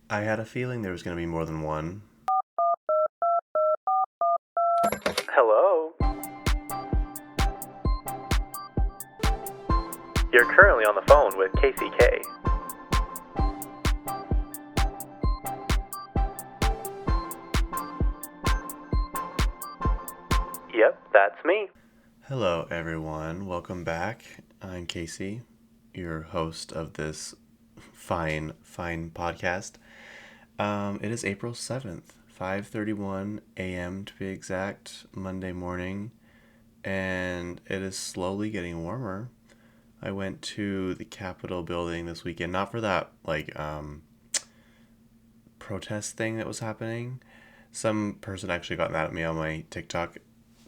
I had a feeling there was going to be more than one. Hello? You're currently on the phone with KCK. Yep, that's me. Hello, everyone. Welcome back. I'm Casey, your host of this fine podcast. It is April 7th, 5:31 a.m. to be exact, Monday morning, and it is slowly getting warmer. I went to the Capitol building this weekend, not for that, protest thing that was happening. Some person actually got mad at me on my TikTok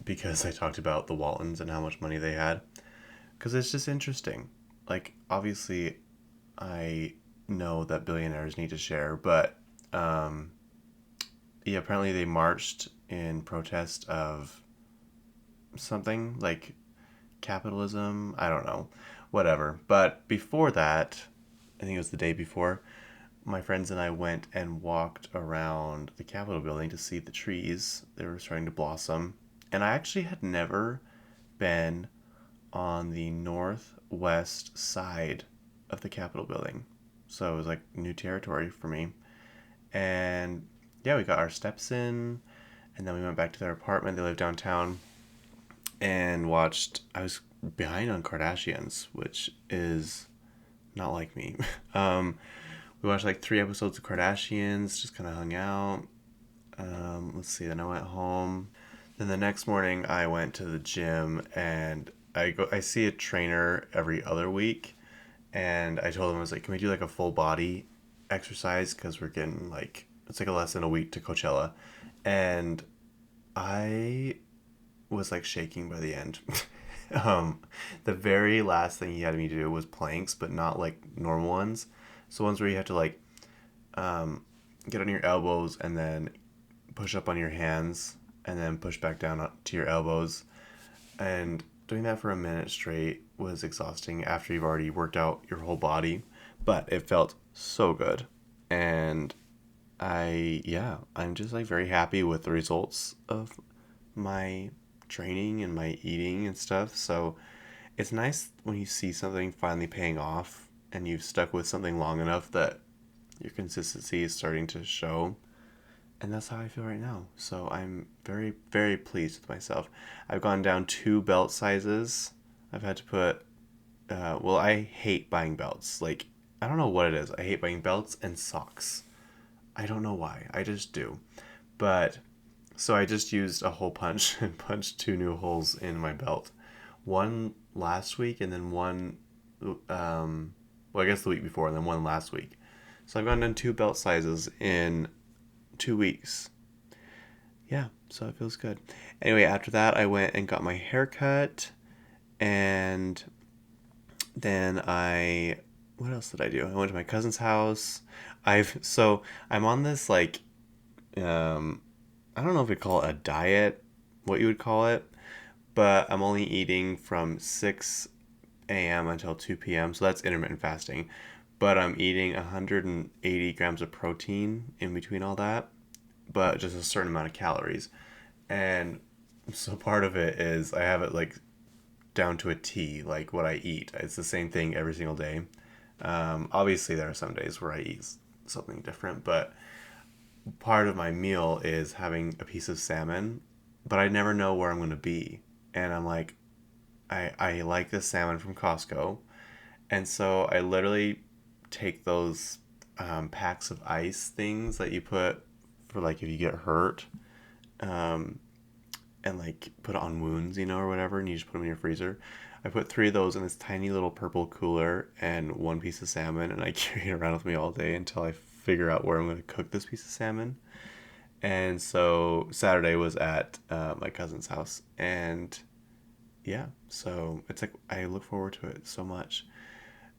because I talked about the Waltons and how much money they had. Because it's just interesting. Like, obviously, I know that billionaires need to share, but yeah, apparently they marched in protest of something like capitalism. I don't know, whatever. But before that, I think it was the day before, my friends and I went and walked around the Capitol building to see the trees. They were starting to blossom. And I actually had never been on the northwest side of the Capitol building. So it was like new territory for me. And yeah, we got our steps in, and then we went back to their apartment. They live downtown, and watched. I was behind on Kardashians, which is not like me. We watched like 3 episodes of Kardashians, just kind of hung out. Let's see, then I went home. Then the next morning I went to the gym, and I see a trainer every other week, and I told him, I was like, can we do like a full body exercise, because we're getting like, it's like a less than a week to Coachella. And I was like shaking by the end. um, the very last thing he had me do was planks, but not like normal ones. So ones where you have to like get on your elbows and then push up on your hands and then push back down to your elbows. And doing that for a minute straight was exhausting after you've already worked out your whole body, but it felt so good. And I'm just like very happy with the results of my training and my eating and stuff. So it's nice when you see something finally paying off and you've stuck with something long enough that your consistency is starting to show. And that's how I feel right now. So I'm very, very pleased with myself. I've gone down 2 belt sizes. I've had to put, I hate buying belts. Like, I don't know what it is. I hate buying belts and socks. I don't know why. I just do. But, so I just used a hole punch and punched 2 new holes in my belt. One last week, and then one, I guess the week before, and then one last week. So I've gone down 2 belt sizes in 2 weeks. Yeah, so it feels good. Anyway, after that, I went and got my hair cut, and then what else did I do? I went to my cousin's house. I'm on this like, I don't know if we call it a diet, what you would call it, but I'm only eating from 6 a.m. until 2 p.m. So that's intermittent fasting. But I'm eating 180 grams of protein in between all that, but just a certain amount of calories. And so part of it is I have it like down to a T, like what I eat. It's the same thing every single day. Obviously, there are some days where I eat something different, but part of my meal is having a piece of salmon, but I never know where I'm going to be. And I'm like, I like this salmon from Costco. And so I literally take those packs of ice things that you put for like if you get hurt, um, and like put it on wounds, or whatever, and you just put them in your freezer. I put 3 of those in this tiny little purple cooler and one piece of salmon, and I carry it around with me all day until I figure out where I'm going to cook this piece of salmon. And so Saturday was at my cousin's house, and yeah, so it's like I look forward to it so much.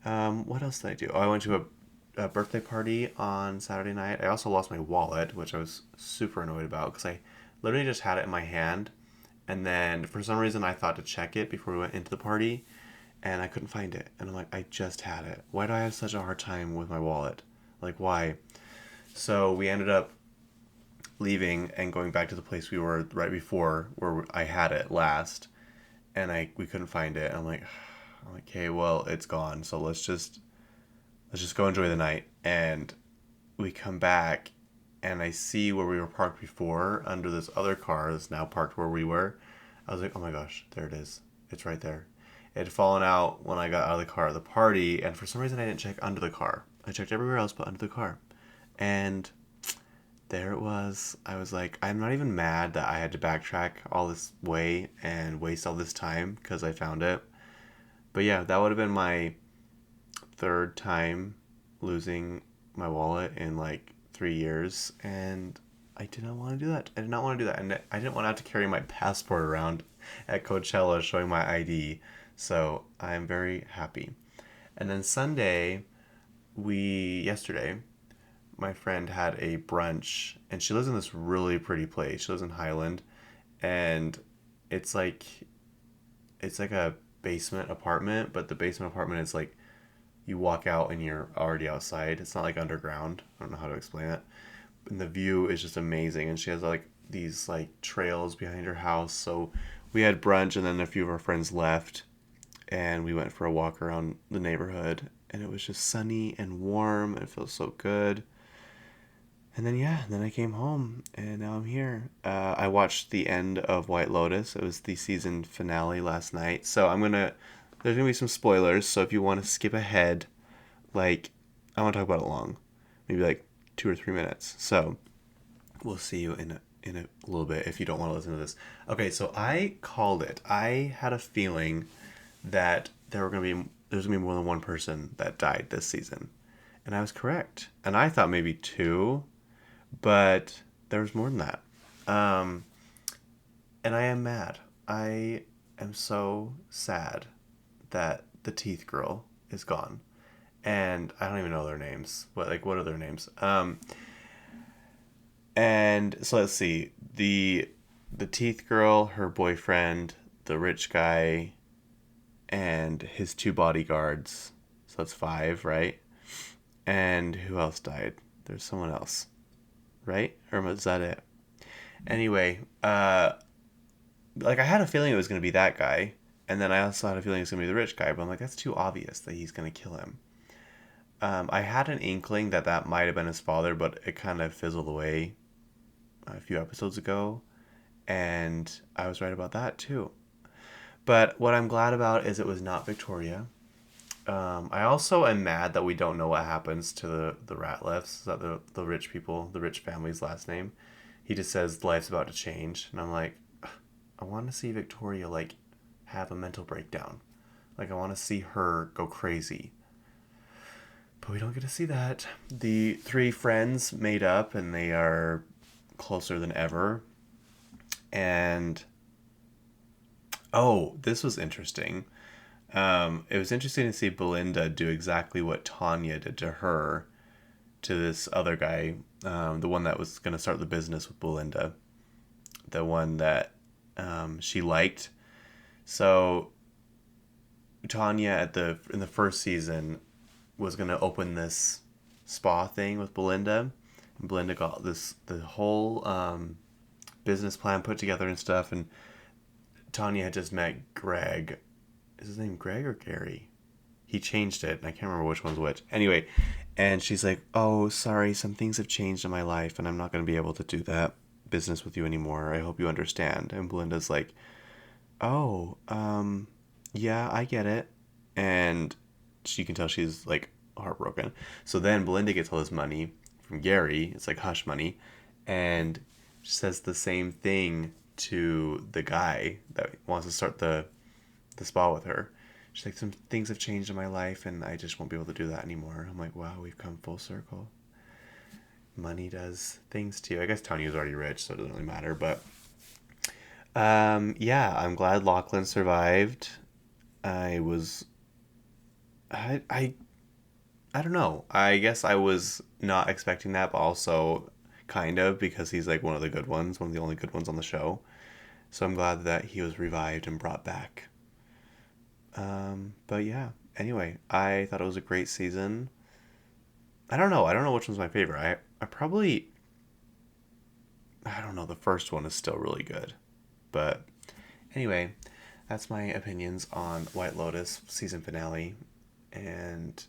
What else did I do? Oh, I went to a birthday party on Saturday night. I also lost my wallet, which I was super annoyed about because I literally just had it in my hand, and then for some reason I thought to check it before we went into the party, and I couldn't find it. And I'm like, I just had it. Why do I have such a hard time with my wallet? Like, why? So we ended up leaving and going back to the place we were right before where I had it last, and we couldn't find it. I'm like, okay, well, it's gone. So let's just go enjoy the night. And we come back, and I see where we were parked before under this other car that's now parked where we were. I was like, oh my gosh, there it is. It's right there. It had fallen out when I got out of the car at the party, and for some reason I didn't check under the car. I checked everywhere else but under the car. And there it was. I was like, I'm not even mad that I had to backtrack all this way and waste all this time because I found it. But yeah, that would have been my third time losing my wallet in like 3 years, and I did not want to do that. I did not want to do that, and I didn't want to have to carry my passport around at Coachella showing my ID. So I'm very happy. And then Sunday, yesterday, my friend had a brunch, and she lives in this really pretty place. She lives in Highland, and it's like a basement apartment, but the basement apartment is like you walk out and you're already outside. It's not like underground. I don't know how to explain it. And the view is just amazing, and she has like these like trails behind her house. So we had brunch, and then a few of our friends left, and we went for a walk around the neighborhood, and it was just sunny and warm. It feels so good. And then then I came home, and now I'm here. I watched the end of White Lotus. It was the season finale last night. So there's gonna be some spoilers. So if you want to skip ahead, like I want to talk about it long, maybe like 2 or 3 minutes. So we'll see you in a little bit if you don't want to listen to this. Okay, so I called it. I had a feeling that there's gonna be more than one person that died this season, and I was correct. And I thought maybe two, but there was more than that. And I am mad. I am so sad that the teeth girl is gone, and I don't even know their names. What are their names? And so let's see. The teeth girl, her boyfriend, the rich guy, and his two bodyguards. So that's five, right? And who else died? There's someone else, right? Or was that it? Anyway, like I had a feeling it was gonna be that guy, and then I also had a feeling it was gonna be the rich guy. But I'm like, that's too obvious that he's gonna kill him. I had an inkling that might have been his father, but it kind of fizzled away a few episodes ago, and I was right about that too. But what I'm glad about is it was not Victoria. I also am mad that we don't know what happens to the Ratliffs. Is that the rich people, the rich family's last name? He just says life's about to change, and I'm like, I want to see Victoria like have a mental breakdown. Like I want to see her go crazy. But we don't get to see that. The three friends made up, and they are closer than ever. And oh, this was interesting. It was interesting to see Belinda do exactly what Tanya did to her, to this other guy, the one that was going to start the business with Belinda, the one that she liked. So Tanya in the first season was going to open this spa thing with Belinda, and Belinda got the whole business plan put together and stuff, and Tanya had just met Greg. Is his name Greg or Gary? He changed it, and I can't remember which one's which. Anyway, and she's like, oh, sorry, some things have changed in my life, and I'm not going to be able to do that business with you anymore. I hope you understand. And Belinda's like, oh, yeah, I get it. And you can tell she's, like, heartbroken. So then Belinda gets all this money from Gary. It's like hush money. And she says the same thing to the guy that wants to start the spa with her. She's like, some things have changed in my life, and I just won't be able to do that anymore. I'm like, wow, we've come full circle. Money does things to you. I guess Tony was already rich, so it doesn't really matter. But yeah, I'm glad Lachlan survived. I don't know. I guess I was not expecting that, but also kind of, because he's like one of the good ones, one of the only good ones on the show. So I'm glad that he was revived and brought back. But yeah, anyway, I thought it was a great season. I don't know which one's my favorite. I don't know, the first one is still really good. But anyway, that's my opinions on White Lotus season finale. And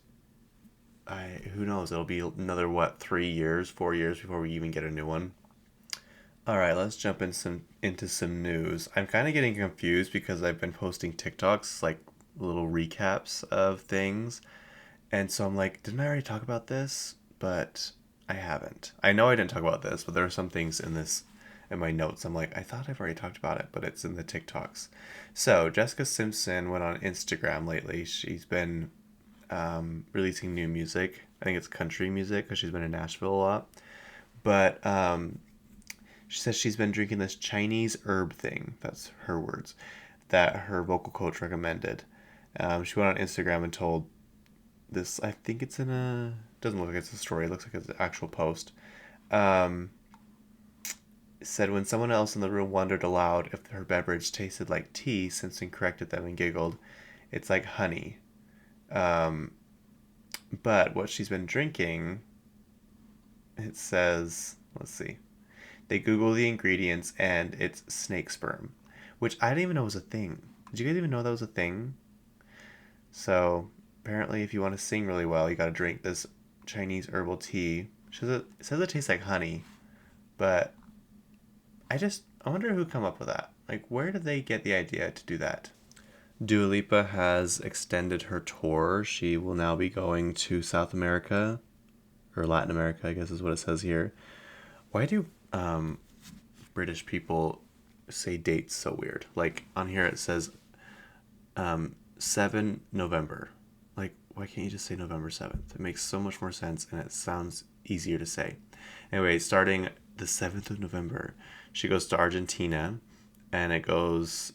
who knows, it'll be another, 3 years, 4 years before we even get a new one. All right, let's jump into some news. I'm kind of getting confused because I've been posting TikToks, like little recaps of things. And so I'm like, didn't I already talk about this? But I haven't. I know I didn't talk about this, but there are some things in my notes. I'm like, I thought I've already talked about it, but it's in the TikToks. So Jessica Simpson went on Instagram lately. She's been releasing new music. I think it's country music because she's been in Nashville a lot. But she says she's been drinking this Chinese herb thing. That's her words. That her vocal coach recommended. She went on Instagram and told this. I think it's in a. Doesn't look like it's a story. It looks like it's an actual post. Said when someone else in the room wondered aloud if her beverage tasted like tea, Simpson corrected them and giggled. It's like honey. But what she's been drinking, it says, let's see. They Google the ingredients and it's snake sperm, which I didn't even know was a thing. Did you guys even know that was a thing? So apparently, if you want to sing really well, you got to drink this Chinese herbal tea. It says it tastes like honey, but I wonder who come up with that. Like, where did they get the idea to do that? Dua Lipa has extended her tour. She will now be going to South America, or Latin America, I guess is what it says here. Why do British people say dates so weird? Like, on here it says 7 November. Like, why can't you just say November 7th? It makes so much more sense, and it sounds easier to say. Anyway, starting the 7th of November, she goes to Argentina, and it goes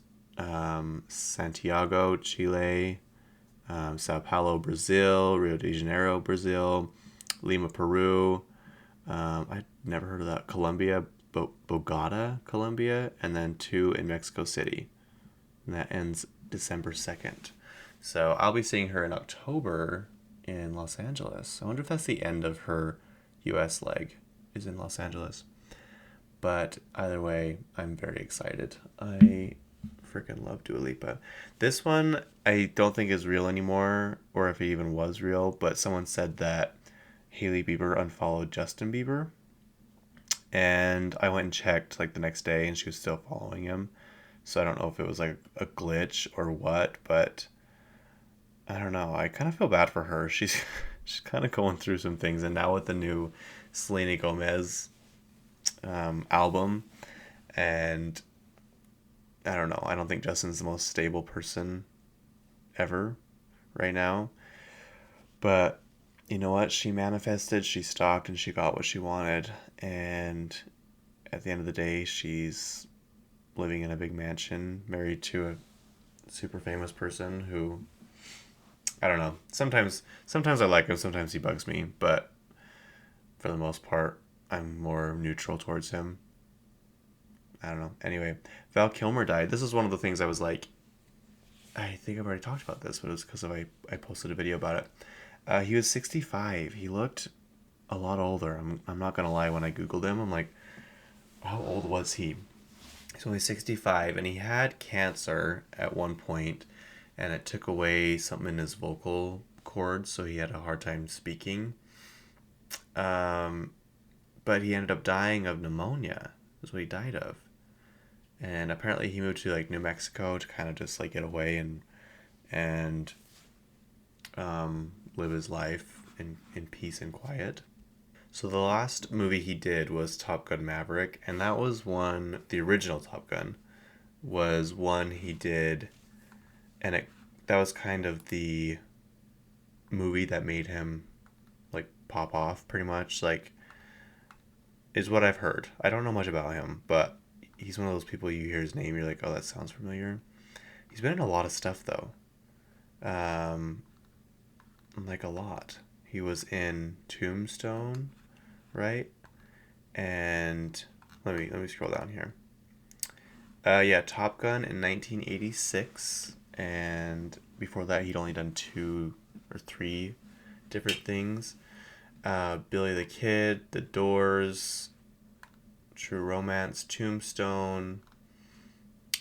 Santiago, Chile, Sao Paulo, Brazil, Rio de Janeiro, Brazil, Lima, Peru. I'd never heard of that. Colombia, Bogota, Colombia, and then 2 in Mexico City. And that ends December 2nd. So I'll be seeing her in October in Los Angeles. I wonder if that's the end of her US leg, is in Los Angeles. But either way, I'm very excited. I freaking love Dua Lipa. This one I don't think is real anymore, or if it even was real, but someone said that Hailey Bieber unfollowed Justin Bieber. And I went and checked like the next day and she was still following him. So I don't know if it was like a glitch or what, but I don't know. I kind of feel bad for her. She's kind of going through some things, and now with the new Selena Gomez album, and I don't know. I don't think Justin's the most stable person ever right now. But you know what? She manifested, she stalked, and she got what she wanted. And at the end of the day, she's living in a big mansion, married to a super famous person who, I don't know. Sometimes I like him, sometimes he bugs me, but for the most part, I'm more neutral towards him. I don't know. Anyway, Val Kilmer died. This is one of the things I was like, I think I've already talked about this, but it was because I posted a video about it. He was 65. He looked a lot older. I'm not going to lie. When I Googled him, I'm like, how old was he? He's only 65, and he had cancer at one point, and it took away something in his vocal cords, so he had a hard time speaking. But he ended up dying of pneumonia. That's what he died of. And apparently he moved to like New Mexico to kind of just like get away and live his life in peace and quiet. So the last movie he did was Top Gun Maverick, and that was the original Top Gun was one he did, and that was kind of the movie that made him like pop off pretty much, like, is what I've heard. I don't know much about him, but he's one of those people you hear his name, you're like, oh, that sounds familiar. He's been in a lot of stuff though. Like a lot. He was in Tombstone, right? And let me scroll down here. Yeah, Top Gun in 1986, and before that he'd only done 2 or 3 different things. Billy the Kid, The Doors, True Romance, Tombstone,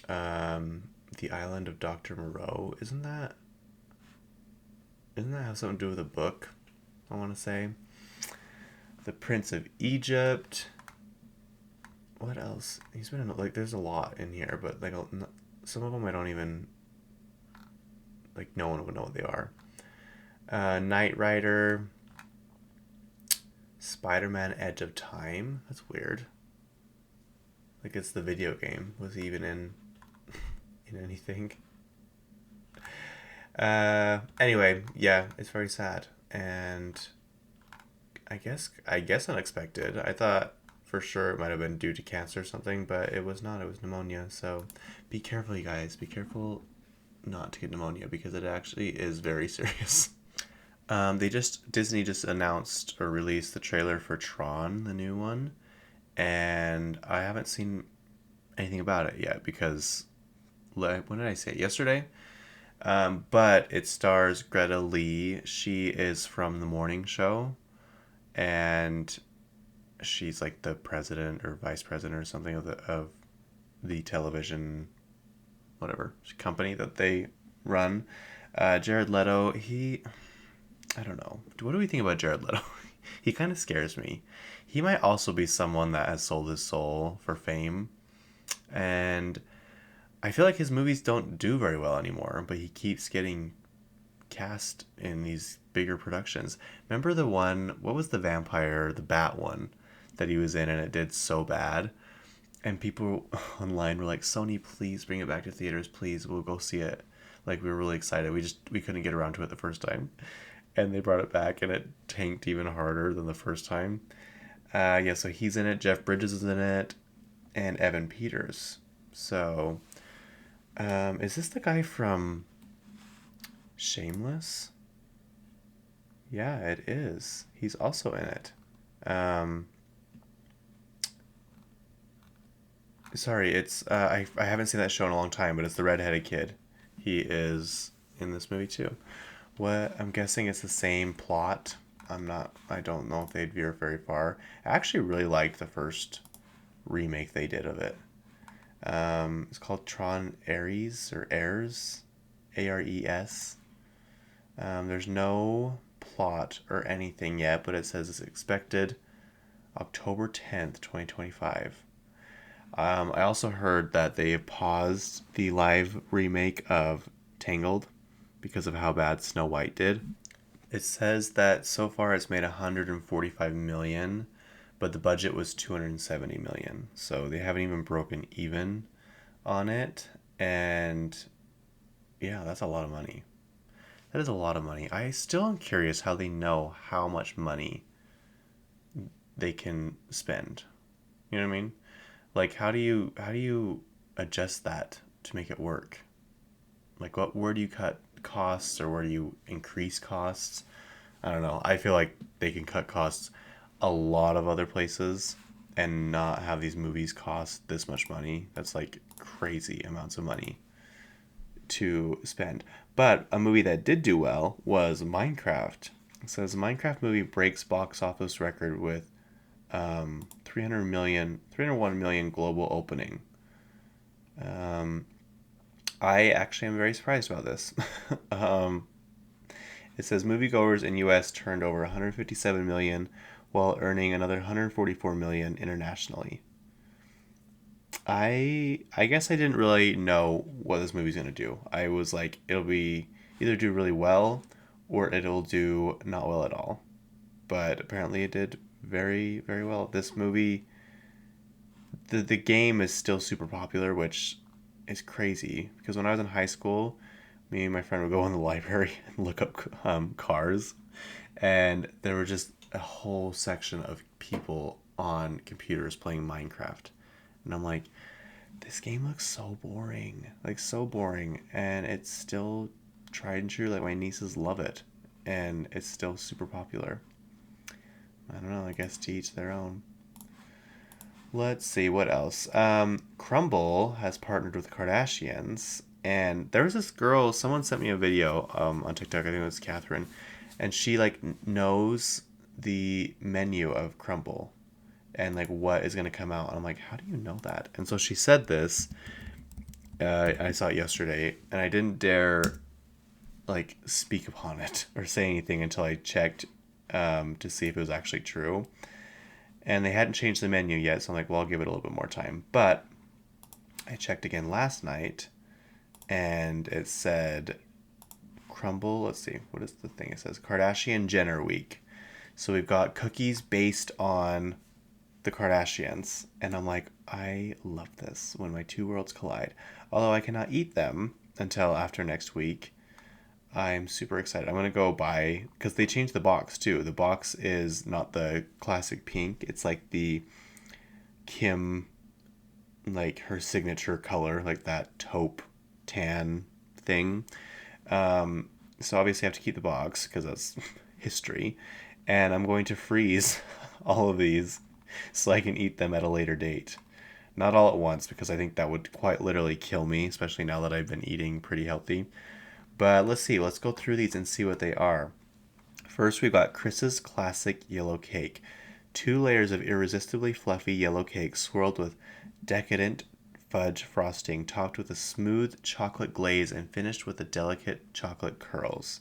The Island of Dr. Moreau. Doesn't that have something to do with a book? I want to say. The Prince of Egypt. What else? He's been in, like, there's a lot in here, but like some of them I don't even, like, no one would know what they are. Knight Rider. Spider-Man Edge of Time. That's weird. Like, it's the video game. Was he even in anything? Anyway, yeah, it's very sad. And I guess unexpected. I thought for sure it might have been due to cancer or something, but it was not. It was pneumonia. So be careful, you guys. Be careful not to get pneumonia, because it actually is very serious. Disney just announced or released the trailer for Tron, the new one, and I haven't seen anything about it yet because, when did I say it? Yesterday? But it stars Greta Lee. She is from The Morning Show, and she's like the president or vice president or something of the television, whatever, company that they run. Jared Leto, I don't know. What do we think about Jared Leto? He kind of scares me. He might also be someone that has sold his soul for fame. And I feel like his movies don't do very well anymore, but he keeps getting cast in these bigger productions. Remember the one, what was the vampire, the bat one that he was in, and it did so bad? And people online were like, Sony, please bring it back to theaters, please. We'll go see it. Like, we were really excited. We couldn't get around to it the first time. And they brought it back, and it tanked even harder than the first time. Yeah, so he's in it. Jeff Bridges is in it. And Evan Peters. So, is this the guy from Shameless? Yeah, it is. He's also in it. Sorry, it's I haven't seen that show in a long time, but it's the redheaded kid. He is in this movie too. What, I'm guessing it's the same plot. I don't know if they'd veer very far. I actually really liked the first remake they did of it. It's called Tron Ares or Ares, Ares. There's no plot or anything yet, but it says it's expected October 10th, 2025. I also heard that they paused the live remake of Tangled because of how bad Snow White did. It says that so far it's made 145 million, but the budget was 270 million. So they haven't even broken even on it. And yeah, that's a lot of money. That is a lot of money. I still am curious how they know how much money they can spend. You know what I mean? Like, how do you adjust that to make it work? Like, where do you cut costs, or where do you increase costs? I don't know. I feel like they can cut costs a lot of other places and not have these movies cost this much money. That's like crazy amounts of money to spend. But a movie that did do well was Minecraft. It says Minecraft movie breaks box office record with 301 million global opening. I actually am very surprised about this. It says moviegoers in U.S. turned over 157 million while earning another 144 million internationally. I guess I didn't really know what this movie's gonna do. I was like, it'll be either do really well or it'll do not well at all. But apparently it did very, very well. This movie, the game is still super popular, which is crazy because when I was in high school, me and my friend would go in the library and look up cars, and there were just a whole section of people on computers playing Minecraft, and I'm like, this game looks so boring, like so boring, and it's still tried and true. Like, my nieces love it, and it's still super popular. I don't know. I guess to each their own. Let's see, what else? Crumbl has partnered with Kardashians, and there was this girl, someone sent me a video on TikTok, I think it was Catherine, and she like knows the menu of Crumbl and like what is going to come out. And I'm like, how do you know that? And so she said this. I saw it yesterday, and I didn't dare like speak upon it or say anything until I checked to see if it was actually true. And they hadn't changed the menu yet, so I'm like, well, I'll give it a little bit more time. But I checked again last night, and it said Crumbl. Let's see, what is the thing? It says Kardashian Jenner Week. So we've got cookies based on the Kardashians, and I'm like, I love this when my two worlds collide. Although I cannot eat them until after next week, I'm super excited. I'm gonna go buy, because they changed the box too. The box is not the classic pink. It's like the Kim, like her signature color, like that taupe tan thing. So obviously I have to keep the box because that's history, and I'm going to freeze all of these so I can eat them at a later date. Not all at once, because I think that would quite literally kill me, especially now that I've been eating pretty healthy. But let's see. Let's go through these and see what they are. First, we've got Chris's classic yellow cake. 2 layers of irresistibly fluffy yellow cake swirled with decadent fudge frosting, topped with a smooth chocolate glaze and finished with the delicate chocolate curls.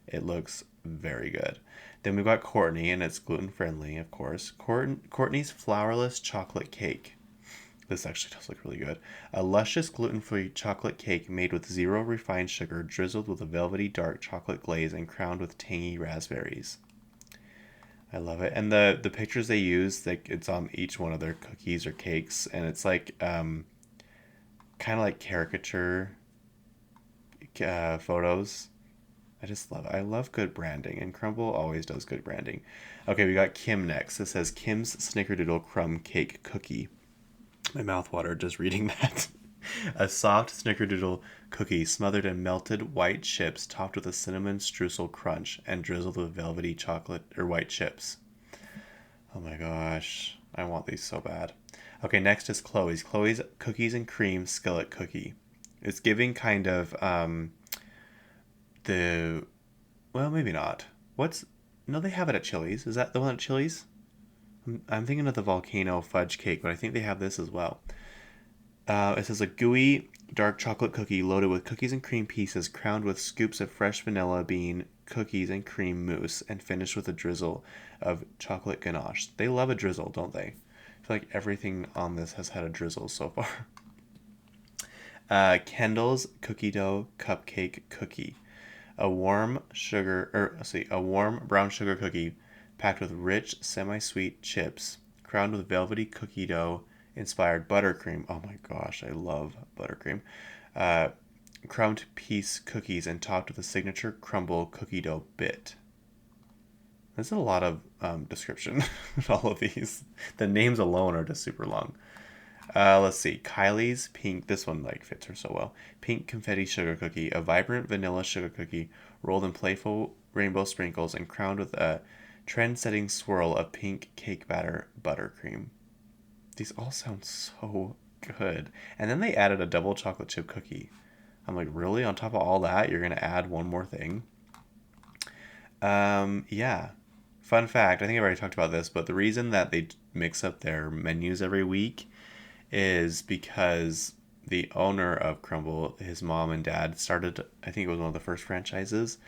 It looks very good. Then we've got Kourtney, and it's gluten-friendly, of course. Kourtney's flourless chocolate cake. This actually does look really good. A luscious gluten-free chocolate cake made with 0 refined sugar, drizzled with a velvety dark chocolate glaze and crowned with tangy raspberries. I love it. And the pictures they use, like it's on each one of their cookies or cakes, and it's like kind of like caricature photos. I just love it. I love good branding, and Crumbl always does good branding. Okay, we got Kim next. This says Kim's Snickerdoodle Crumb Cake Cookie. My mouth watered just reading that. A soft snickerdoodle cookie smothered in melted white chips topped with a cinnamon streusel crunch and drizzled with velvety chocolate or white chips. Oh my gosh. I want these so bad. Okay, next is Khloe's. Khloe's cookies and cream skillet cookie. It's giving kind of well, maybe not. No, they have it at Chili's. Is that the one at Chili's? I'm thinking of the volcano fudge cake, but I think they have this as well. It says a gooey dark chocolate cookie loaded with cookies and cream pieces, crowned with scoops of fresh vanilla bean cookies and cream mousse, and finished with a drizzle of chocolate ganache. They love a drizzle, don't they? I feel like everything on this has had a drizzle so far. Kendall's cookie dough cupcake cookie. A warm brown sugar cookie packed with rich, semi-sweet chips, crowned with velvety cookie dough inspired buttercream. Oh my gosh, I love buttercream. Crumbed piece cookies and topped with a signature Crumbl cookie dough bit. There's a lot of description with all of these. The names alone are just super long. Let's see. Kylie's pink. This one like fits her so well. Pink confetti sugar cookie. A vibrant vanilla sugar cookie rolled in playful rainbow sprinkles and crowned with a trend-setting swirl of pink cake batter buttercream. These all sound so good. And then they added a double chocolate chip cookie. I'm like, really? On top of all that, you're gonna add one more thing? Yeah. Fun fact, I think I've already talked about this, but the reason that they mix up their menus every week is because the owner of Crumbl, his mom and dad started, I think it was one of the first franchises,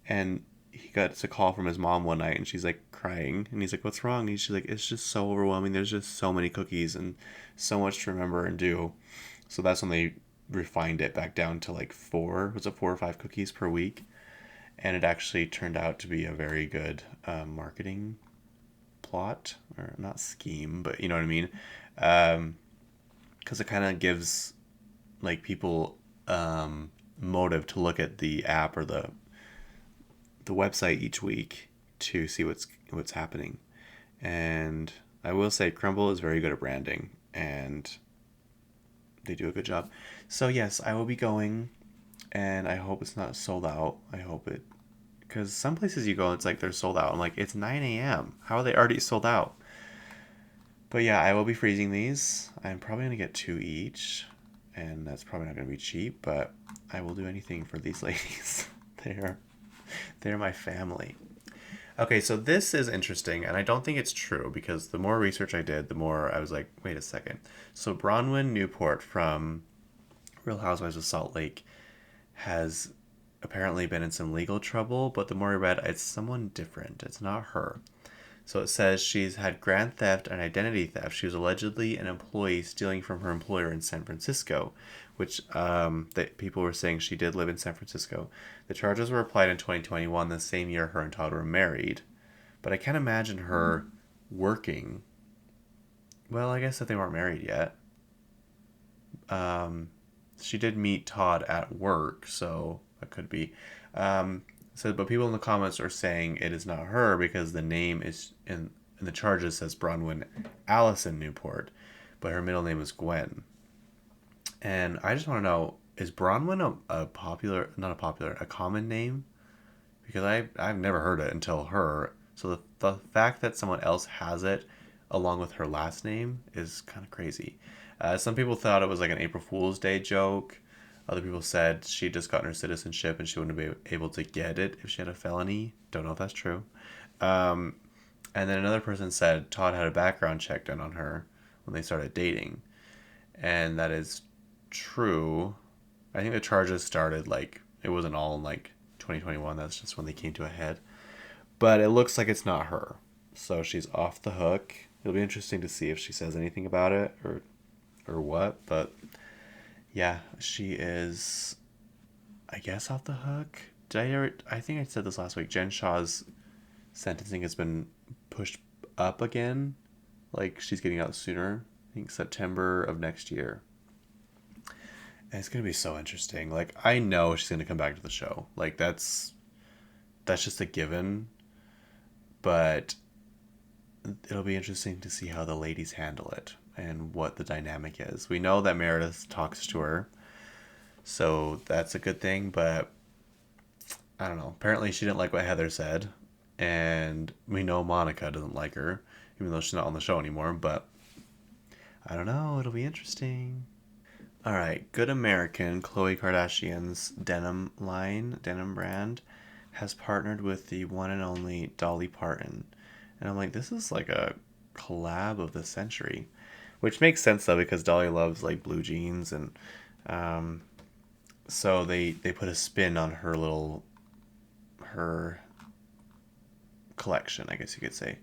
and he got a call from his mom one night, and she's like crying, and he's like, what's wrong? And she's like, it's just so overwhelming. There's just so many cookies and so much to remember and do. So that's when they refined it back down to like 4 or 5 cookies per week. And it actually turned out to be a very good marketing plot, or not scheme, but you know what I mean? Because it kind of gives like people motive to look at the app or the website each week to see what's happening. And I will say Crumbl is very good at branding, and they do a good job. So yes, I will be going, and I hope it's not sold out. I hope it, because some places you go, it's like they're sold out. I'm like, it's 9 a.m. How are they already sold out? But yeah, I will be freezing these. I'm probably going to get 2 each, and that's probably not going to be cheap, but I will do anything for these ladies. They're my family. Okay, so this is interesting, and I don't think it's true because the more research I did, the more I was like, wait a second. So Bronwyn Newport from Real Housewives of Salt Lake has apparently been in some legal trouble, but the more I read, it's someone different. It's not her. So it says she's had grand theft and identity theft. She was allegedly an employee stealing from her employer in San Francisco, which that people were saying she did live in San Francisco. The charges were applied in 2021, the same year her and Todd were married. But I can't imagine her working. Well, I guess that they weren't married yet. Um, she did meet Todd at work, so that could be. But people in the comments are saying it is not her because the name is in the charges says Bronwyn Allison Newport, but her middle name is Gwen. And I just want to know, is Bronwyn a popular, not a popular, a common name? Because I've never heard it until her. So the fact that someone else has it along with her last name is kind of crazy. Some people thought it was like an April Fool's Day joke. Other people said she just gotten her citizenship and she wouldn't be able to get it if she had a felony. Don't know if that's true. Um, and then another person said Todd had a background check done on her when they started dating. And that is true. I think the charges started like, it wasn't all in like 2021. That's just when they came to a head. But it looks like it's not her. So she's off the hook. It'll be interesting to see if she says anything about it or what. But yeah, she is, I guess, off the hook. I think I said this last week. Jen Shah's sentencing has been pushed up again. Like she's getting out sooner. I think September of next year. And it's gonna be so interesting. Like I know she's gonna come back to the show. Like that's just a given. But it'll be interesting to see how the ladies handle it and what the dynamic is. We know that Meredith talks to her, so that's a good thing, but I don't know. Apparently she didn't like what Heather said, and we know Monica doesn't like her, even though she's not on the show anymore, but I don't know. It'll be interesting. All right, Good American, Khloe Kardashian's denim brand, has partnered with the one and only Dolly Parton. And I'm like, this is like a collab of the century. Which makes sense though, because Dolly loves like blue jeans, and um, so they put a spin on her collection, I guess you could say.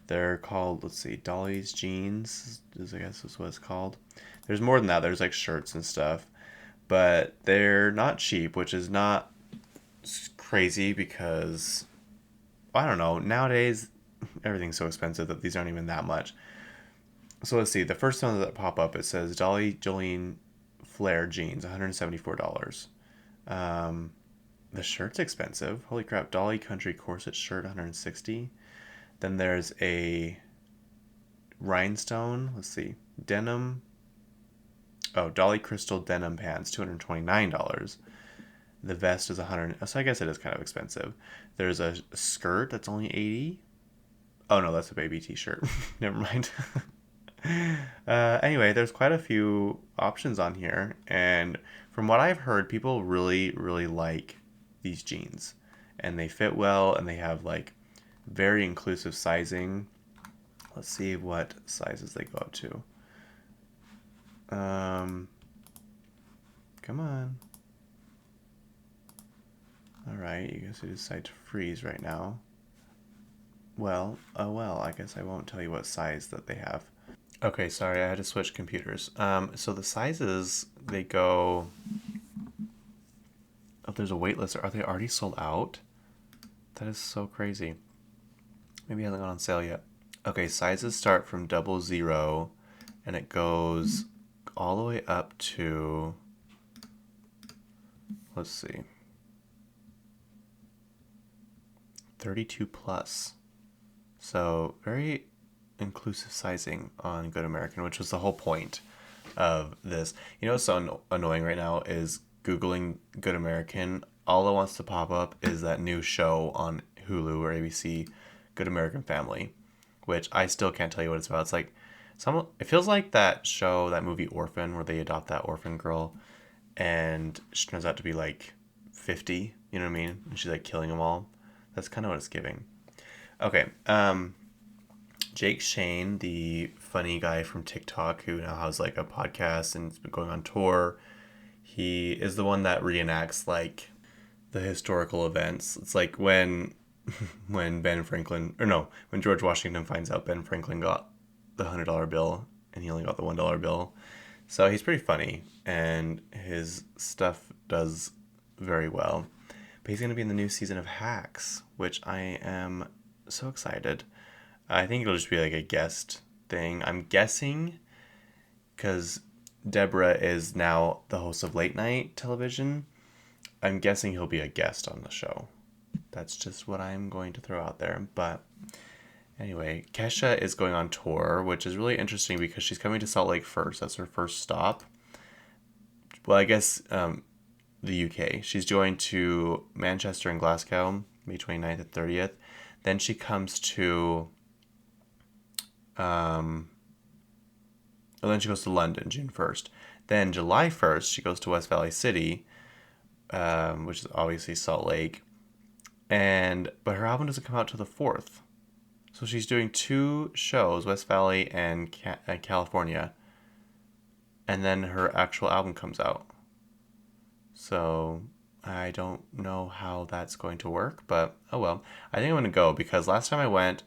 They're called, let's see, Dolly's Jeans, I guess is what it's called. There's more than that. There's like shirts and stuff, but they're not cheap, which is not crazy because I don't know. Nowadays, everything's so expensive that these aren't even that much. So let's see. The first one that pop up, it says Dolly Jolene Flare jeans, $174. Um, the shirt's expensive. Holy crap! Dolly Country corset shirt, 160. Then there's a rhinestone. Let's see, denim. Oh, Dolly Crystal denim pants, $229. The vest is 100. So I guess it is kind of expensive. There's a skirt that's only 80. Oh no, that's a baby t-shirt. Never mind. Anyway, there's quite a few options on here, and from what I've heard, people really, really like these jeans, and they fit well, and they have like very inclusive sizing. Let's see what sizes they go up to. Come on. All right, you guys decide to freeze right now. Well, oh well, I guess I won't tell you what size that they have. Okay, sorry, I had to switch computers. So the sizes, they go... Oh, there's a wait list. Are they already sold out? That is so crazy. Maybe it hasn't gone on sale yet. Okay, sizes start from 00, and it goes all the way up to... Let's see. 32 plus. So very inclusive sizing on Good American, which was the whole point of this. You know what's so annoying right now is Googling Good American. All that wants to pop up is that new show on Hulu or ABC, Good American Family, which I still can't tell you what it's about. It's like it feels like that show, that movie Orphan, where they adopt that orphan girl and she turns out to be like 50, you know what I mean? And she's like killing them all. That's kind of what it's giving. Okay. Jake Shane, the funny guy from TikTok who now has like a podcast and has been going on tour, he is the one that reenacts like the historical events. It's like when Ben Franklin, or no, when George Washington finds out Ben Franklin got the $100 bill and he only got the $1 bill. So he's pretty funny and his stuff does very well. But he's going to be in the new season of Hacks, which I am so excited. I think it'll just be like a guest thing. I'm guessing because Deborah is now the host of late night television. I'm guessing he'll be a guest on the show. That's just what I'm going to throw out there. But anyway, Kesha is going on tour, which is really interesting because she's coming to Salt Lake first. That's her first stop. Well, I guess the UK. She's going to Manchester and Glasgow, May 29th and 30th. Then she comes to... then she goes to London, June 1st. Then July 1st, she goes to West Valley City, which is obviously Salt Lake. But her album doesn't come out till the 4th. So she's doing 2 shows, West Valley and California. And then her actual album comes out. So I don't know how that's going to work, but oh well. I think I'm going to go because last time I went,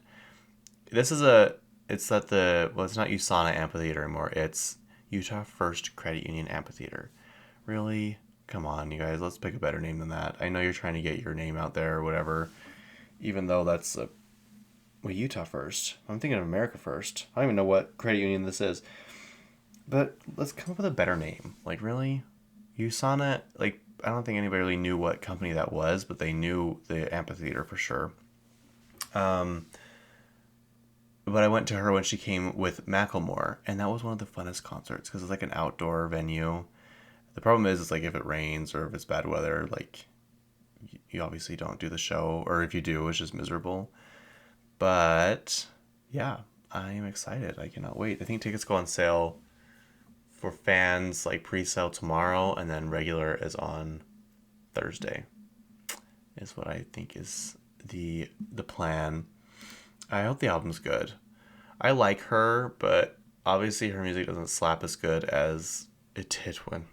it's at it's not USANA Amphitheater anymore. It's Utah First Credit Union Amphitheater. Really? Come on, you guys. Let's pick a better name than that. I know you're trying to get your name out there or whatever, even though that's Utah First. I'm thinking of America First. I don't even know what credit union this is. But let's come up with a better name. Like, really? USANA, like, I don't think anybody really knew what company that was, but they knew the amphitheater for sure. But I went to her when she came with Macklemore, and that was one of the funnest concerts because it's like an outdoor venue. The problem is like if it rains or if it's bad weather, like you obviously don't do the show, or if you do, it's just miserable. But yeah, I am excited. I cannot wait. I think tickets go on sale for fans, like pre-sale tomorrow, and then regular is on Thursday. Is what I think is the plan. I hope the album's good. I like her, but obviously her music doesn't slap as good as it did when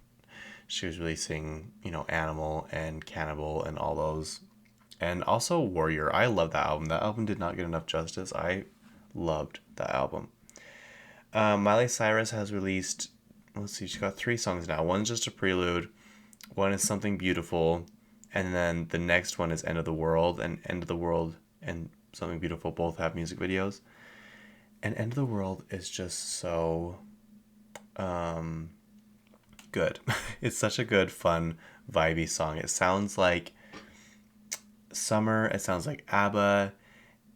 she was releasing, Animal and Cannibal and all those. And also Warrior. I love that album. That album did not get enough justice. I loved that album. Miley Cyrus has released, let's see, she's got 3 songs now. One's just a prelude. One is Something Beautiful. And then the next one is End of the World. And End of the World and Something Beautiful both have music videos. And End of the World is just so good. It's such a good, fun, vibey song. It sounds like summer. It sounds like ABBA.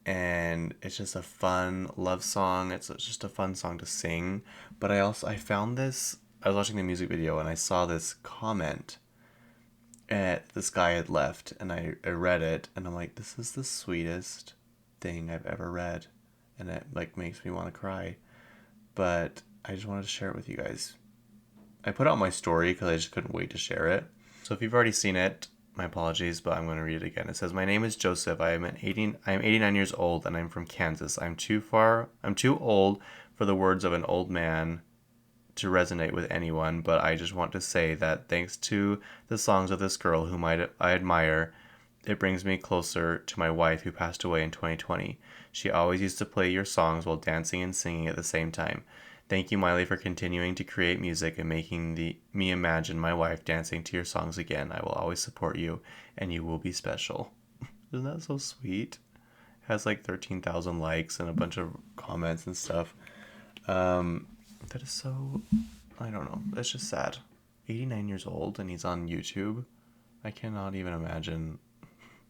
And it's just a fun love song. It's just a fun song to sing. But I found this, I was watching the music video and I saw this comment this guy had left, and I read it and I'm like, this is the sweetest thing I've ever read, and it like makes me want to cry. But I just wanted to share it with you guys. I put out my story because I just couldn't wait to share it. So if you've already seen it, my apologies, but I'm going to read it again. It says, "My name is Joseph. I am 89 years old and I'm from Kansas. I'm too old for the words of an old man to resonate with anyone, but I just want to say that thanks to the songs of this girl whom I admire, it brings me closer to my wife who passed away in 2020. She always used to play your songs while dancing and singing at the same time. Thank you, Miley, for continuing to create music and making me imagine my wife dancing to your songs again. I will always support you, and you will be special." Isn't that so sweet? It has like 13,000 likes and a bunch of comments and stuff. That is so, I don't know. It's just sad. 89 years old and he's on YouTube. I cannot even imagine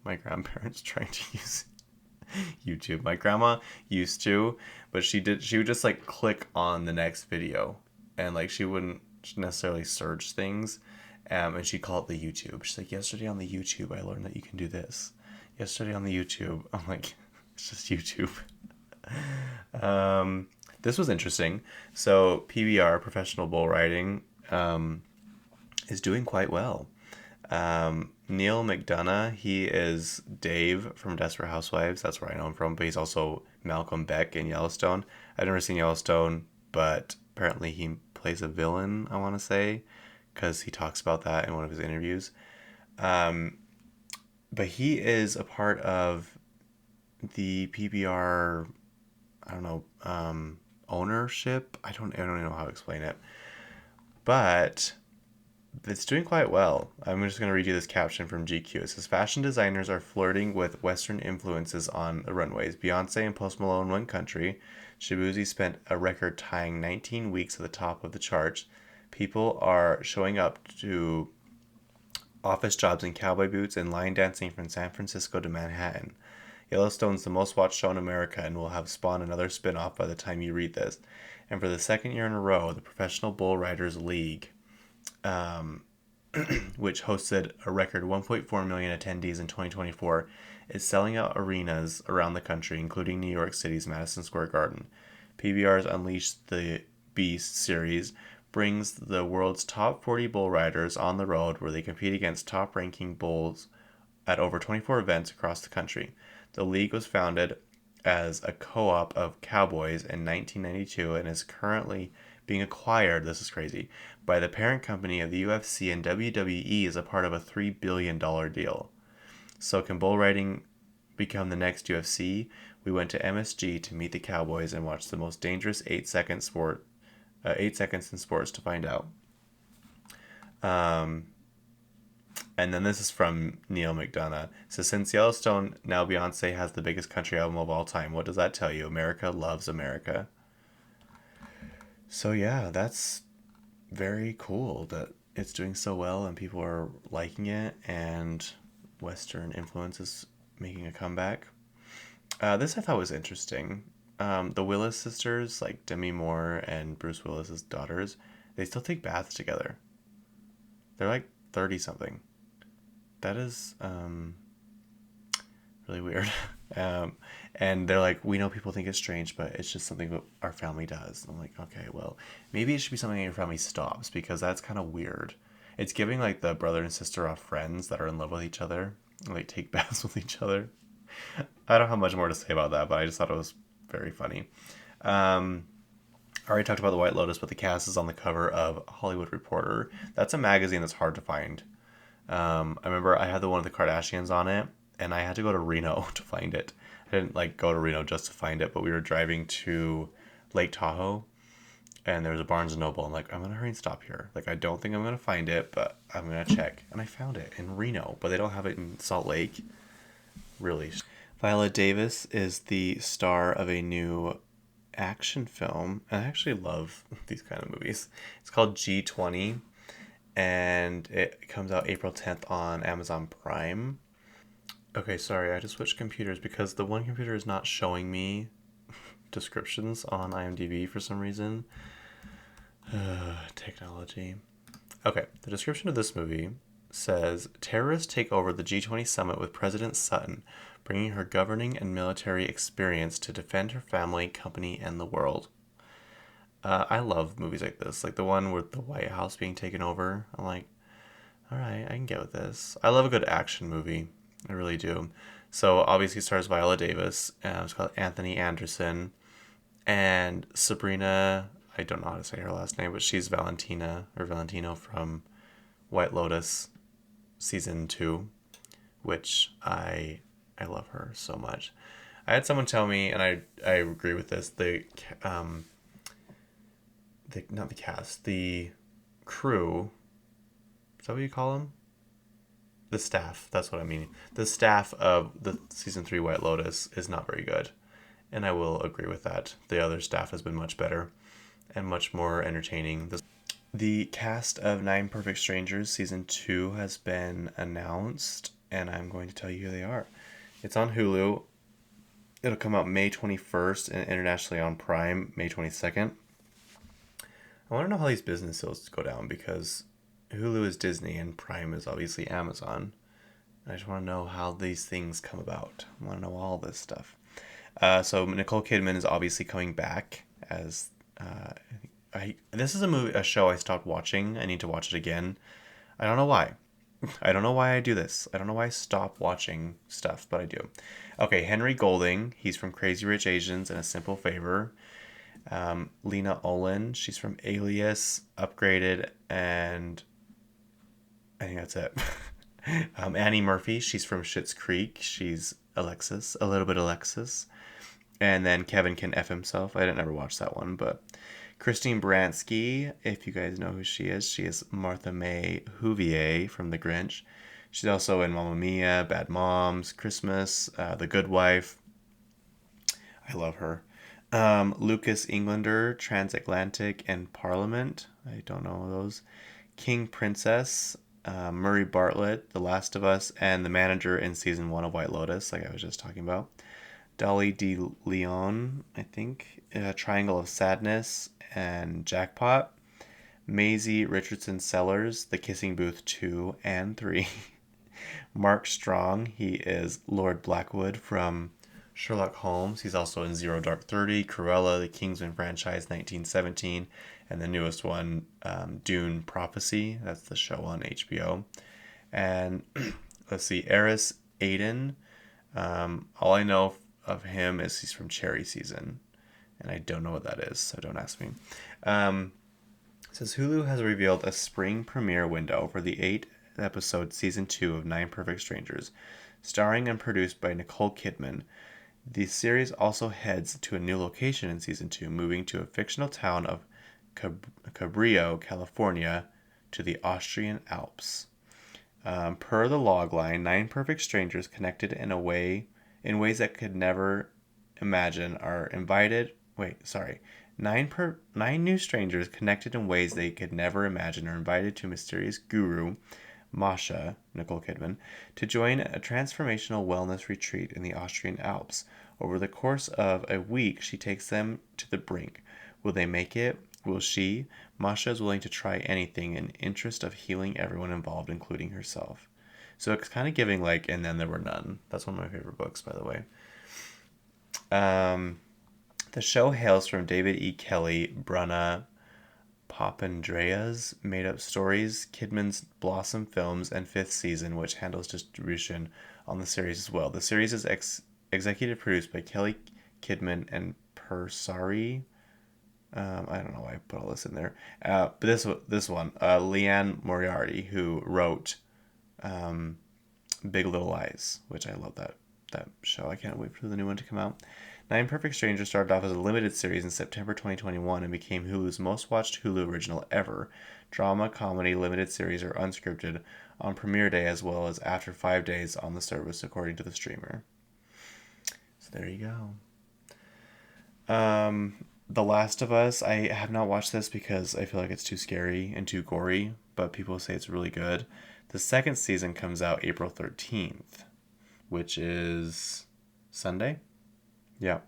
my grandparents trying to use YouTube. My grandma used to, but she would just like click on the next video and like she wouldn't necessarily search things. And she'd call it the YouTube. She's like, yesterday on the YouTube, I learned that you can do this. Yesterday on the YouTube. I'm like, it's just YouTube. This was interesting. So PBR, Professional Bull Riding, is doing quite well. Neil McDonough, he is Dave from Desperate Housewives. That's where I know him from, but he's also Malcolm Beck in Yellowstone. I've never seen Yellowstone, but apparently he plays a villain, I want to say, because he talks about that in one of his interviews. But he is a part of the PBR, I don't know, ownership. I don't know how to explain it. But it's doing quite well. I'm just going to read you this caption from GQ. It says, fashion designers are flirting with Western influences on the runways. Beyonce and Post Malone went country. Shabuzi spent a record-tying 19 weeks at the top of the charts. People are showing up to office jobs in cowboy boots and line dancing from San Francisco to Manhattan. Yellowstone's the most watched show in America and will have spawned another spin-off by the time you read this. And for the second year in a row, the Professional Bull Riders League, which hosted a record 1.4 million attendees in 2024, is selling out arenas around the country, including New York City's Madison Square Garden. PBR's Unleash the Beast series brings the world's top 40 bull riders on the road, where they compete against top-ranking bulls at over 24 events across the country. The league was founded as a co-op of cowboys in 1992 and is currently being acquired, this is crazy, by the parent company of the UFC, and WWE is a part of a $3 billion deal. So can bull riding become the next UFC? We went to MSG to meet the cowboys and watch the most dangerous 8 seconds in sports to find out. And then this is from Neil McDonough. So since Yellowstone, now Beyonce has the biggest country album of all time. What does that tell you? America loves America. So yeah, that's very cool that it's doing so well and people are liking it and Western influence is making a comeback. This I thought was interesting. The Willis sisters, like Demi Moore and Bruce Willis's daughters, they still take baths together. They're like 30 something. That is really weird. And they're like, we know people think it's strange, but it's just something that our family does. And I'm like, okay, well, maybe it should be something your family stops, because that's kind of weird. It's giving like the brother and sister of friends that are in love with each other, and, like, take baths with each other. I don't have much more to say about that, but I just thought it was very funny. I already talked about the White Lotus, but the cast is on the cover of Hollywood Reporter. That's a magazine that's hard to find. I remember I had the one with the Kardashians on it, and I had to go to Reno to find it. I didn't like go to Reno just to find it, but we were driving to Lake Tahoe, and there was a Barnes & Noble. I'm like, I'm going to hurry and stop here. Like, I don't think I'm going to find it, but I'm going to check. And I found it in Reno, but they don't have it in Salt Lake. Really. Viola Davis is the star of a new action film, and I actually love these kind of movies. It's called G20, and it comes out April 10th on Amazon Prime. Okay, sorry, I just switched computers because the one computer is not showing me descriptions on IMDb for some reason. Technology. Okay, the description of this movie says, terrorists take over the G20 summit with President Sutton, bringing her governing and military experience to defend her family, company, and the world. I love movies like this, like the one with the White House being taken over. I'm like, all right, I can get with this. I love a good action movie. I really do. So obviously it stars Viola Davis. It's called Anthony Anderson. And Sabrina, I don't know how to say her last name, but she's Valentina or Valentino from White Lotus season 2, which I love her so much. I had someone tell me, and I agree with this, not the cast, the crew, is that what you call them? The staff, that's what I mean. The staff of the season 3 White Lotus is not very good. And I will agree with that. The other staff has been much better and much more entertaining. The cast of 9 Perfect Strangers season 2 has been announced, and I'm going to tell you who they are. It's on Hulu. It'll come out May 21st and internationally on Prime May 22nd. I want to know how these business deals go down, because Hulu is Disney and Prime is obviously Amazon. And I just want to know how these things come about. I want to know all this stuff. So Nicole Kidman is obviously coming back as this is a show I stopped watching. I need to watch it again. I don't know why. I don't know why I do this. I don't know why I stop watching stuff, but I do. Okay, Henry Golding. He's from Crazy Rich Asians and A Simple Favor. Lena Olin. She's from Alias, Upgraded, and I think that's it. Annie Murphy. She's from Schitt's Creek. She's Alexis. A little bit Alexis. And then Kevin Can F Himself. I didn't ever watch that one, but Christine Baranski, if you guys know who she is Martha May Huvier from The Grinch. She's also in Mamma Mia, Bad Moms, Christmas, The Good Wife. I love her. Lucas Englander, Transatlantic, and Parliament. I don't know those. King Princess, Murray Bartlett, The Last of Us, and the manager in season 1 of White Lotus, like I was just talking about. Dolly de Leon, I think, Triangle of Sadness, and Jackpot. Maisie Richardson Sellers, The Kissing Booth 2 and 3. Mark Strong, he is Lord Blackwood from Sherlock Holmes. He's also in Zero Dark 30, Cruella, The Kingsman franchise 1917, and the newest one, Dune Prophecy. That's the show on HBO. And let's see, Eris Aiden. All I know of him is he's from Cherry Season, and I don't know what that is, so don't ask me. It says Hulu has revealed a spring premiere window for the 8-episode season 2 of 9 Perfect Strangers, starring and produced by Nicole Kidman. The series also heads to a new location in season 2, moving to a fictional town of Cabrillo, California, to the Austrian Alps. Per the logline, 9 perfect strangers connected in ways that could never imagine are invited. Nine new strangers connected in ways they could never imagine are invited to mysterious guru Masha, Nicole Kidman, to join a transformational wellness retreat in the Austrian Alps. Over the course of a week, she takes them to the brink. Will they make it? Will she? Masha is willing to try anything in interest of healing everyone involved, including herself. So it's kind of giving like, And Then There Were None. That's one of my favorite books, by the way. The show hails from David E. Kelly, Bruna Papandreou's Made Up Stories, Kidman's Blossom Films, and 5th season, which handles distribution on the series as well. The series is executive produced by Kelly Kidman and Persari. I don't know why I put all this in there. But this one, Leanne Moriarty, who wrote Big Little Lies, which I love that show. I can't wait for the new one to come out. 9 Perfect Strangers started off as a limited series in September 2021 and became Hulu's most watched Hulu original ever. Drama, comedy, limited series, or unscripted on premiere day as well as after 5 days on the service, according to the streamer. So there you go. The Last of Us, I have not watched this because I feel like it's too scary and too gory, but people say it's really good. The 2nd season comes out April 13th, which is Sunday. Yeah.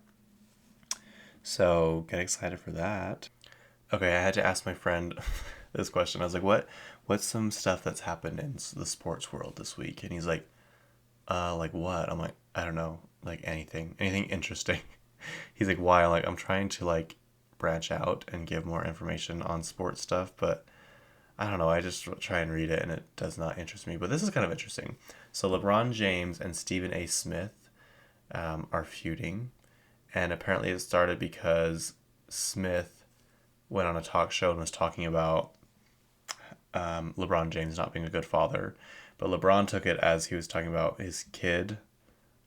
So get excited for that. Okay, I had to ask my friend this question. I was like, what's some stuff that's happened in the sports world this week? And he's like what? I'm like, I don't know, like anything interesting. He's like, why? I'm like, I'm trying to like branch out and give more information on sports stuff, but I don't know, I just try and read it and it does not interest me. But this is kind of interesting. So LeBron James and Stephen A. Smith are feuding. And apparently it started because Smith went on a talk show and was talking about LeBron James not being a good father. But LeBron took it as he was talking about his kid.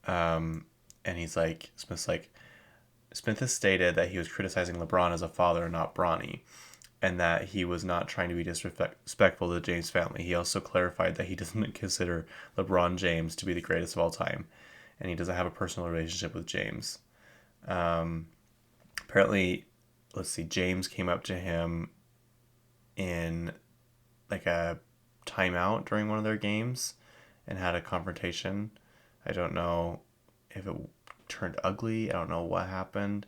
And he's like, Smith has stated that he was criticizing LeBron as a father, not Bronny, and that he was not trying to be disrespectful to the James family. He also clarified that he doesn't consider LeBron James to be the greatest of all time, and he doesn't have a personal relationship with James. Apparently, James came up to him in like a timeout during one of their games and had a confrontation. I don't know if it turned ugly. I don't know what happened.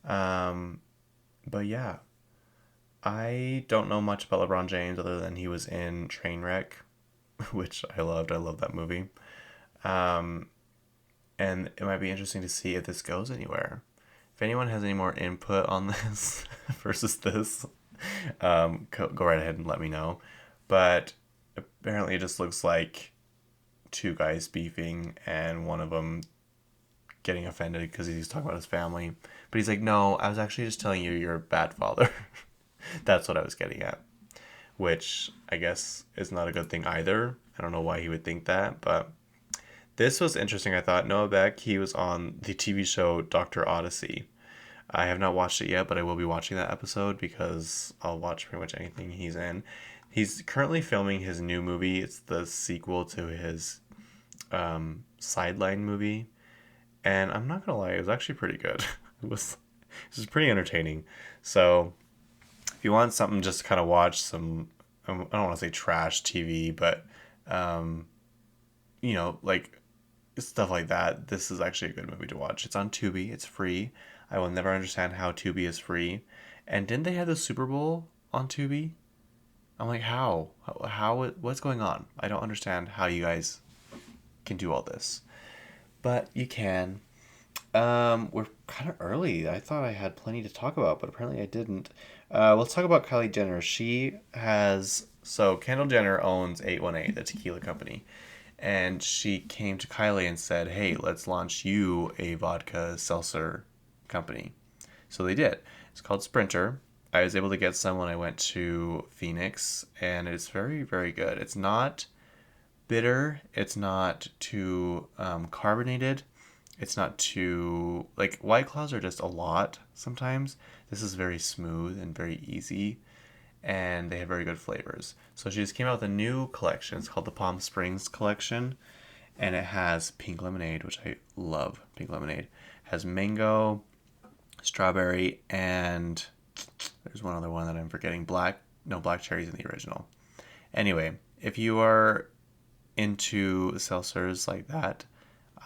But yeah, I don't know much about LeBron James other than he was in Trainwreck, which I loved. I love that movie. And it might be interesting to see if this goes anywhere. If anyone has any more input on this versus this, go right ahead and let me know. But apparently it just looks like two guys beefing and one of them getting offended because he's talking about his family. But he's like, no, I was actually just telling you you're a bad father. That's what I was getting at. Which I guess is not a good thing either. I don't know why he would think that, but this was interesting, I thought. Noah Beck, he was on the TV show Dr. Odyssey. I have not watched it yet, but I will be watching that episode because I'll watch pretty much anything he's in. He's currently filming his new movie. It's the sequel to his Sideline movie. And I'm not going to lie, it was actually pretty good. It was pretty entertaining. So if you want something just to kind of watch some, I don't want to say trash TV, but, like stuff like that, this is actually a good movie to watch. It's on Tubi. It's free. I will never understand how Tubi is free. And didn't they have the Super Bowl on Tubi? I'm like, how? What's going on? I don't understand how you guys can do all this. But you can. We're kind of early. I thought I had plenty to talk about, but apparently I didn't. Let's talk about Kylie Jenner. Kendall Jenner owns 818, the tequila company. And she came to Kylie and said, hey, let's launch you a vodka seltzer company. So they did. It's called Sprinter. I was able to get some when I went to Phoenix, and it's very, very good. It's not bitter. It's not too carbonated. It's not too, like, White Claws are just a lot sometimes. This is very smooth and very easy, and they have very good flavors. So she just came out with a new collection. It's called the Palm Springs collection, and it has pink lemonade, which I love. Pink lemonade. It has mango, strawberry, and there's one other one that I'm forgetting. Black cherries in the original. Anyway, if you are into seltzers like that,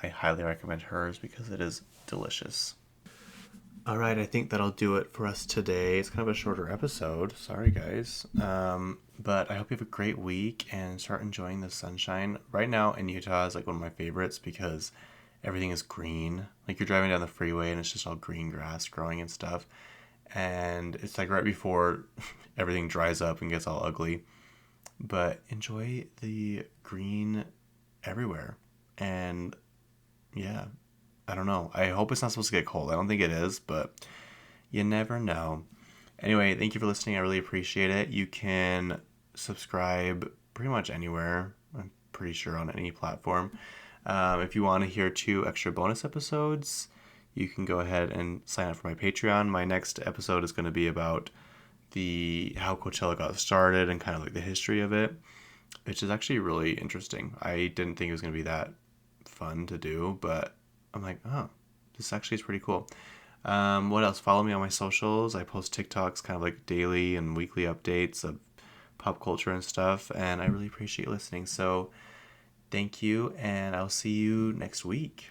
I highly recommend hers because it is delicious. All right, I think that'll do it for us today. It's kind of a shorter episode. Sorry, guys. But I hope you have a great week and start enjoying the sunshine. Right now in Utah is like one of my favorites because everything is green. Like, you're driving down the freeway and it's just all green grass growing and stuff. And it's like right before everything dries up and gets all ugly. But enjoy the green everywhere. And yeah, I don't know. I hope it's not supposed to get cold. I don't think it is, but you never know. Anyway, thank you for listening. I really appreciate it. You can subscribe pretty much anywhere. I'm pretty sure on any platform. If you want to hear 2 extra bonus episodes, you can go ahead and sign up for my Patreon. My next episode is going to be about how Coachella got started and kind of like the history of it, which is actually really interesting. I didn't think it was going to be that fun to do, but I'm like, oh, this actually is pretty cool. What else? Follow me on my socials. I post TikToks, kind of like daily and weekly updates of pop culture and stuff, and I really appreciate listening. So thank you, and I'll see you next week.